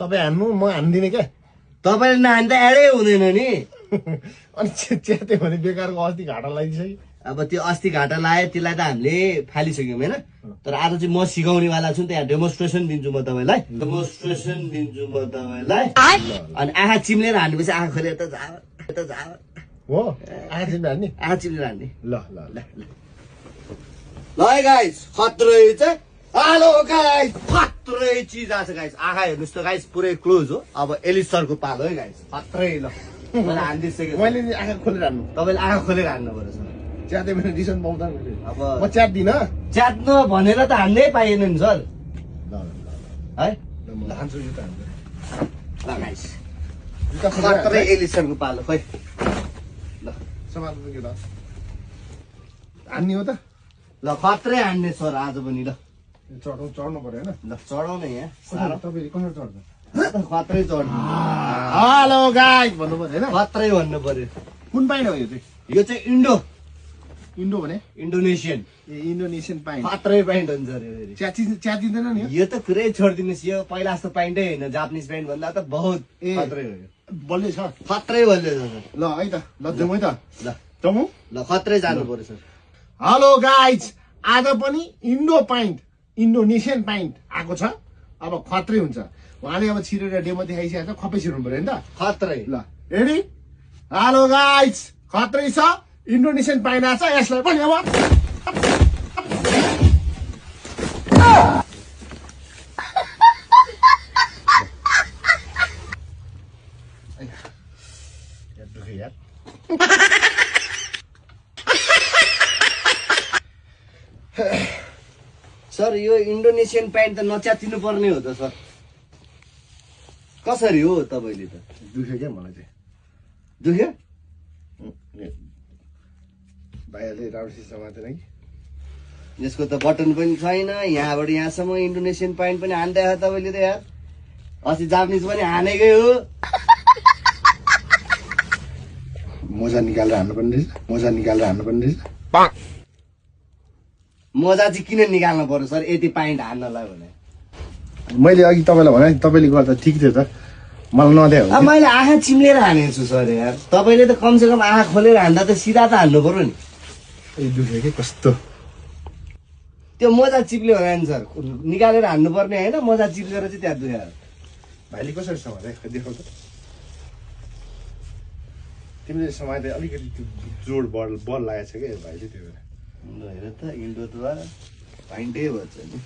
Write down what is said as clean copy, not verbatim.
तपाईँ हान्नु म हान्दिनँ क्या तपाईँले नहान्दा एडै हुँदैन नि अनि च्यात्यो भने बेकारको अस्ति घाटा लगाइसक्यो अब त्यो अस्ति घाटा लायो त्यसलाई त हामीले फालिसक्यौँ होइन तर आज चाहिँ म सिकाउनेवाला छु नि त यहाँ डेमोन्स्ट्रेसन दिन्छु म तपाईँलाई डेमोन्स्ट्रेसन दिन्छु म तपाईँलाई अनि आँखा चिम्लेर हान्नेपछि आँखा खोलेर त जा हो आज हान्ने आँखा चिम्लेर हान्ने ल ल ल ल है गाइस खत्रै चाहिँ हेलो गाइस खत्रै चिज आछ गाइस आँखा हेर्नुहोस् त गाइस पुरै क्लोज हो अब एलिस सरको पालो है गाइस खत्रै ल मैले हानिदिइसकेँ मैले आँखा खोलेर हान्नु तपाईँले आँखा खोलेर हान्नु पर्यो सर च्यात्यो भने रिसन पाउँदैन अब म च्यात्दिनँ च्यात्नु भनेर त हान्नै पाइएन नि सर ल है म हान्छु यो त हान्छु ल गाइस जुत्ता खत्रै एलिस सरको पालो खै ल समाज पुग्यो त हान्ने हो त ल खत्रै हान्ने सर आज पनि ल चढ्नु पर्यो होइन ल चढाउन यहाँ साह्रो तपाईँले कसरी चढ्छ खत्रै चढ्नु हेलो गाइस भन्नु पर्यो होइन खत्रै भन्नु पर्यो कुन पाइन हो यो चाहिँ यो चाहिँ इन्डो भने इन्डोनेसियन ए इन्डोनेसियन पाइन खत्रै प्यान्ट हुन्छ अरे फेरि च्यातिँदैन नि यो त पुरै छोडिदिनुहोस् यो पहिला जस्तो प्यान्टै होइन जापानिज प्यान्ट भन्दा त बहुत खत्रै हो यो बल्ले छ खत्रै बल्यो सर ल है त ल जाउँ है त ल जाउँ ल खत्रै जानु पर्यो सर हेलो गाइज आज पनि इन्डोनेसियन पाइन्ट आएको छ अब खत्रै हुन्छ उहाँले अब छिरेर डेमो देखाइसकेको छ खप्पै छिर्नु पर्यो नि त खत्रै ल रेडी हेलो गाइज खत्रै छ इन्डोनेसियन पाइन्ट आएको छ यसलाई पनि अब यार सर यो इन्डोनेसियन प्यान्ट त नच्यातिनु पर्ने हो त सर कसरी हो तपाईँले त दुख्यो क्या मलाई चाहिँ दुख्यो भाइहरूले राम्रोसित समातेन कि यसको त बटन पनि छैन यहाँबाट यहाँसम्म इन्डोनेसियन प्यान्ट पनि हान्दै आयो तपाईँले त यार अस्ति जापानिज पनि हानेकै हो मोजा निकालेर हान्नुपर्ने रहेछ मजा चाहिँ किन निकाल्नु पर्यो सर यति प्यान्ट हान्नलाई भने मैले अघि तपाईँलाई भने तपाईँले गर्दा ठिक थियो त मलाई नदियो अब मैले आँखा चिम्लेर हानेको छु सर यार तपाईँले त कमसेकम आँखा खोलेर हान्दा त सिधा त हान्नु पर्यो नि दुख्यो कि कस्तो त्यो मोजा चिप्ल्यो होला नि सर निकालेर हान्नु पर्ने होइन मोजा चिप्लेर चाहिँ त्यहाँ दुख्यो भाइले कसरी समाते देखाउ त तिमीले समाते अलिकति त्यो जोड बल लागेको छ क्या भाइले त्यो हेर त इन्डो त प्यान्टै भन्छ नि